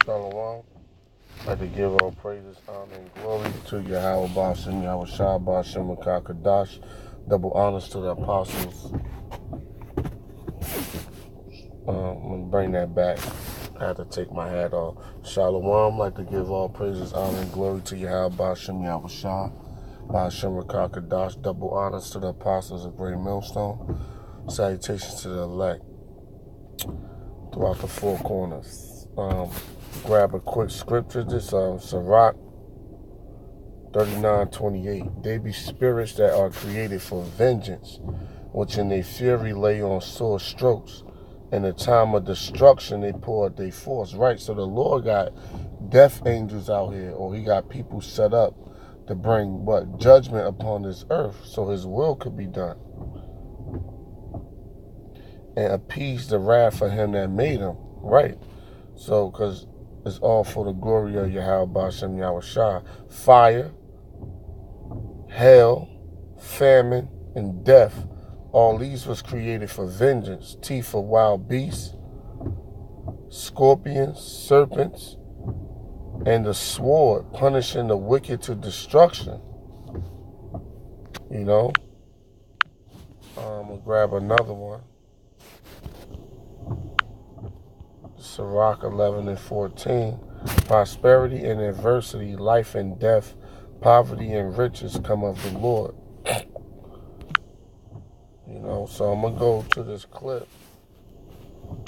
Shalom. I'd like to give all praises, honor, and glory to Yahawah, Yahweh Kadash. Double honors to the apostles. I'm going to bring that back. I had to take my hat off. Shalom. I'd like to give all praises, honor, and glory to Yahawah, Yahweh Kadash. Double honors to the apostles of Great Millstone. Salutations to the elect throughout the four corners. Grab a quick scripture. This Sirach 39:28. They be spirits that are created for vengeance, which in their fury lay on sore strokes. In the time of destruction, they pour out their force. Right, so the Lord got death angels out here, or he got people set up to bring judgment upon this earth, so his will could be done and appease the wrath of him that made him. Right, so because it's all for the glory of Yahawah Yahweh. Fire, hell, famine, and death. All these was created for vengeance. Teeth of wild beasts, scorpions, serpents, and the sword, punishing the wicked to destruction. You know? I'm going to grab another one. Sirach 11:14. Prosperity and adversity, life and death, poverty and riches come of the Lord. You know, so I'm going to go to this clip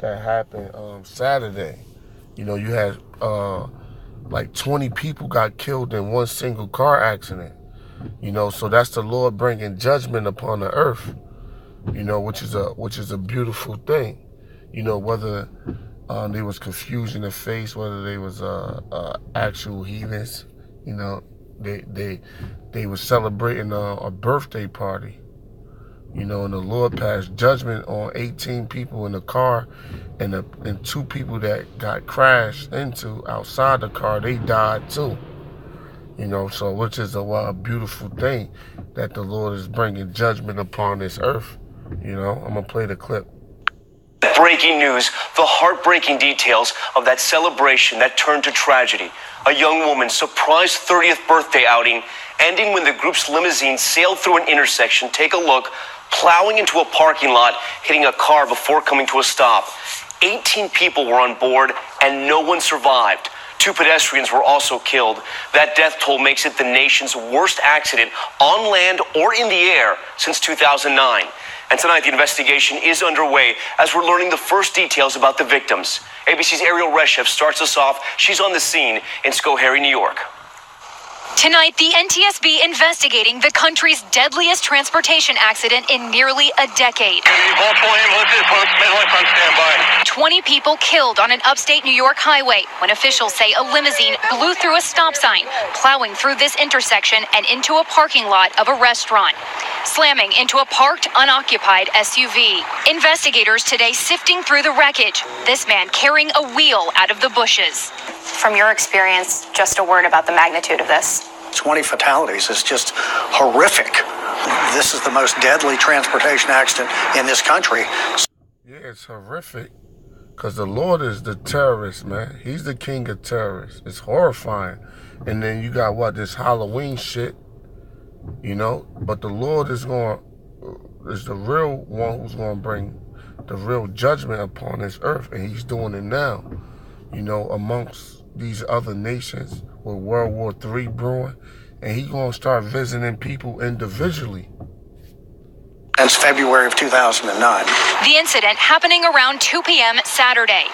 that happened Saturday. You know, you had like 20 people got killed in one single car accident. You know, so that's the Lord bringing judgment upon the earth. You know, which is a beautiful thing. You know, whether there was confusion in face, whether they was actual heathens. You know, they were celebrating a birthday party. You know, and the Lord passed judgment on 18 people in the car, and 2 people that got crashed into outside the car, they died too. You know, so which is a beautiful thing that the Lord is bringing judgment upon this earth. You know, I'm going to play the clip. Breaking news, the heartbreaking details of that celebration that turned to tragedy. A young woman's surprise 30th birthday outing ending when the group's limousine sailed through an intersection. Take a look, plowing into a parking lot, hitting a car before coming to a stop. 18 people were on board and no one survived. 2 pedestrians were also killed. That death toll makes it the nation's worst accident on land or in the air since 2009. And tonight, the investigation is underway as we're learning the first details about the victims. ABC's Ariel Reshev starts us off. She's on the scene in Schoharie, New York. Tonight, the NTSB investigating the country's deadliest transportation accident in nearly a decade. 20 people killed on an upstate New York highway when officials say a limousine blew through a stop sign, plowing through this intersection and into a parking lot of a restaurant, slamming into a parked, unoccupied SUV. Investigators today sifting through the wreckage, this man carrying a wheel out of the bushes. From your experience, just a word about the magnitude of this. 20 fatalities is just horrific. This is the most deadly transportation accident in this country. Yeah, it's horrific because the Lord is the terrorist, man. He's the king of terrorists. It's horrifying. And then you got this Halloween shit, you know. But the Lord is the real one who's going to bring the real judgment upon this earth. And he's doing it now, you know, amongst these other nations with World War III brewing, and he's going to start visiting people individually. That's February of 2009. The incident happening around 2 p.m. Saturday.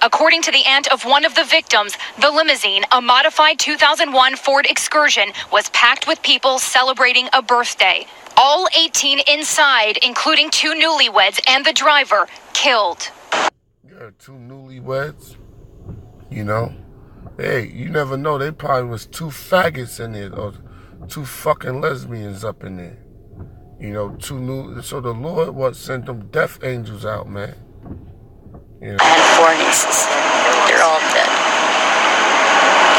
According to the aunt of one of the victims, the limousine, a modified 2001 Ford Excursion, was packed with people celebrating a birthday. All 18 inside, including 2 newlyweds and the driver, killed. Yeah, 2 newlyweds, you know. Hey, you never know. They probably was 2 faggots in there, or 2 fucking lesbians up in there. You know, so the Lord sent them death angels out, man. You know? I had 4 nieces. They're all dead.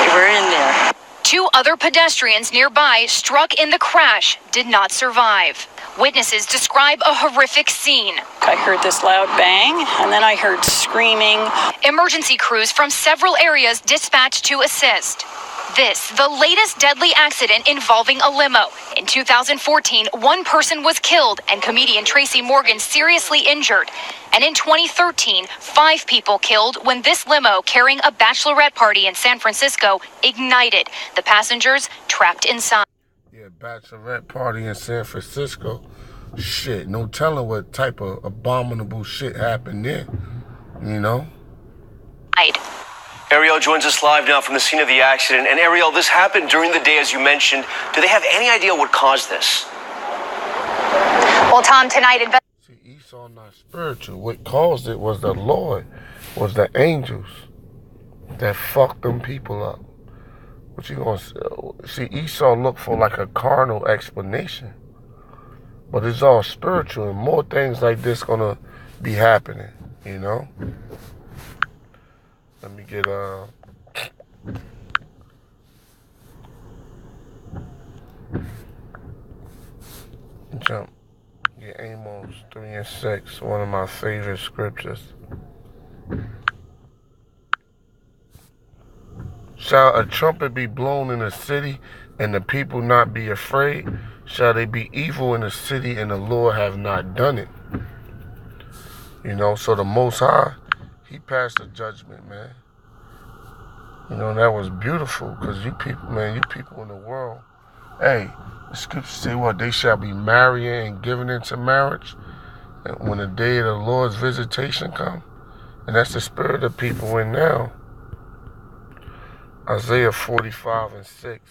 They were in there. 2 other pedestrians nearby struck in the crash, did not survive. Witnesses describe a horrific scene. I heard this loud bang, and then I heard screaming. Emergency crews from several areas dispatched to assist. This, the latest deadly accident involving a limo. In 2014, one person was killed and comedian Tracy Morgan seriously injured. And in 2013, 5 people killed when this limo carrying a bachelorette party in San Francisco ignited. The passengers trapped inside. Yeah, bachelorette party in San Francisco. Shit, no telling what type of abominable shit happened there, you know? Ariel joins us live now from the scene of the accident. And Ariel, this happened during the day, as you mentioned. Do they have any idea what caused this? Well, Tom, tonight... See, Esau not spiritual. What caused it was the Lord, was the angels that fucked them people up. What you gonna see? Esau looked for like a carnal explanation. But it's all spiritual, and more things like this gonna be happening, you know? Let me get jump. Get Amos 3 and 6, one of my favorite scriptures. Shall a trumpet be blown in a city, and the people not be afraid? Shall they be evil in the city, and the Lord have not done it? You know, so the Most High, He passed the judgment, man. You know, that was beautiful, because you people, man, you people in the world, hey, the scriptures say what? They shall be marrying and giving into marriage when the day of the Lord's visitation come. And that's the spirit of people in now. Isaiah 45 and 6.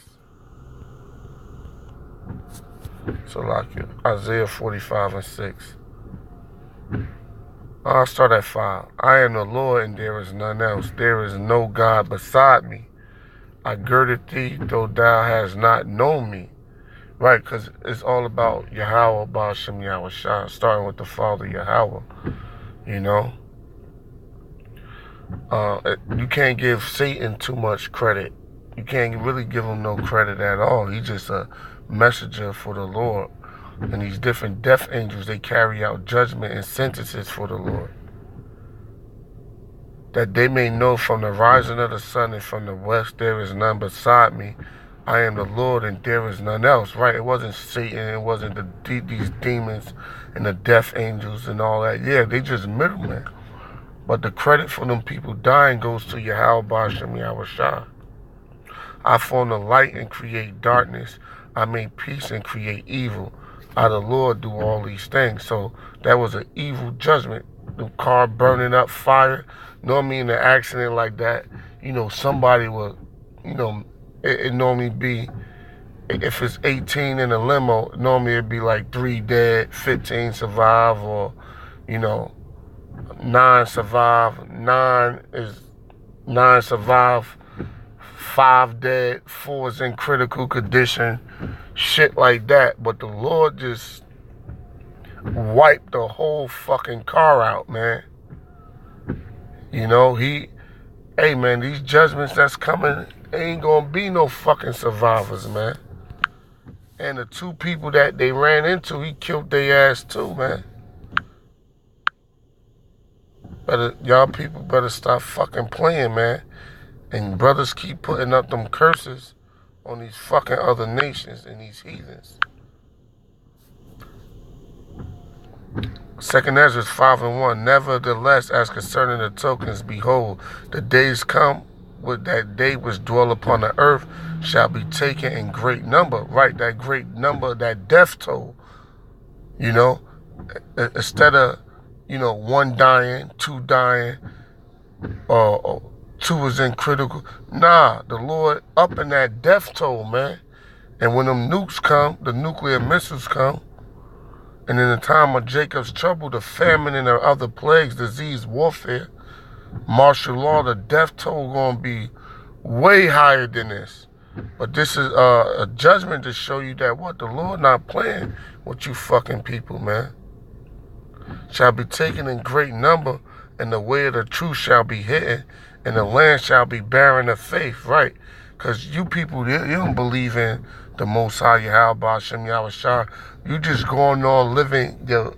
So like Isaiah 45 and 6. I'll start at 5. I am the Lord, and there is none else. There is no God beside me. I girded thee, though thou hast not known me. Right, because it's all about Yahawah, Ba'ashem Yahweh, starting with the Father Yahawah. You know? You can't give Satan too much credit. You can't really give him no credit at all. He's just a messenger for the Lord. And these different death angels, they carry out judgment and sentences for the Lord. That they may know from the rising of the sun and from the west, there is none beside me. I am the Lord, and there is none else. Right? It wasn't Satan. It wasn't these demons and the death angels and all that. Yeah, they just middlemen. But the credit for them people dying goes to Yahawah, Ba'ashem Yahweh. I form the light and create darkness. I make peace and create evil. I, the Lord, do all these things. So that was an evil judgment. The car burning up, fire. Normally in an accident like that, you know, somebody will, you know, it normally be, if it's 18 in a limo, normally it'd be like 3 dead, 15 survive, or, you know, 9 survive. 9 survive, 5 dead, 4 is in critical condition, shit like that. But the Lord just wiped the whole fucking car out, man. You know, hey man, these judgments that's coming, ain't gonna be no fucking survivors, man. And the 2 people that they ran into, he killed their ass too, man. Y'all people better stop fucking playing, man. And brothers keep putting up them curses on these fucking other nations and these heathens. 2 Ezra 5 and 1. Nevertheless, as concerning the tokens, behold, the days come with that day which dwell upon the earth shall be taken in great number. Right, that great number, that death toll. You know, instead of, you know, 1 dying, 2 dying, or 2 is in critical. Nah, the Lord up in that death toll, man. And when them nukes come, the nuclear missiles come, and in the time of Jacob's trouble, the famine and the other plagues, disease, warfare, martial law, the death toll gonna be way higher than this. But this is a judgment to show you that what? The Lord not playing with you fucking people, man. Shall be taken in great number, and the way of the truth shall be hidden, and the land shall be barren of faith. Right. Because you people, you don't believe in the Mosai, yahawah, Shem Yahweh. You just going on living your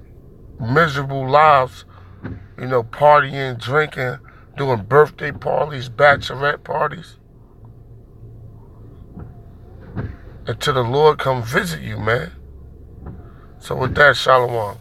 miserable lives, you know, partying, drinking, doing birthday parties, bachelorette parties. Until the Lord come visit you, man. So with that, shalom.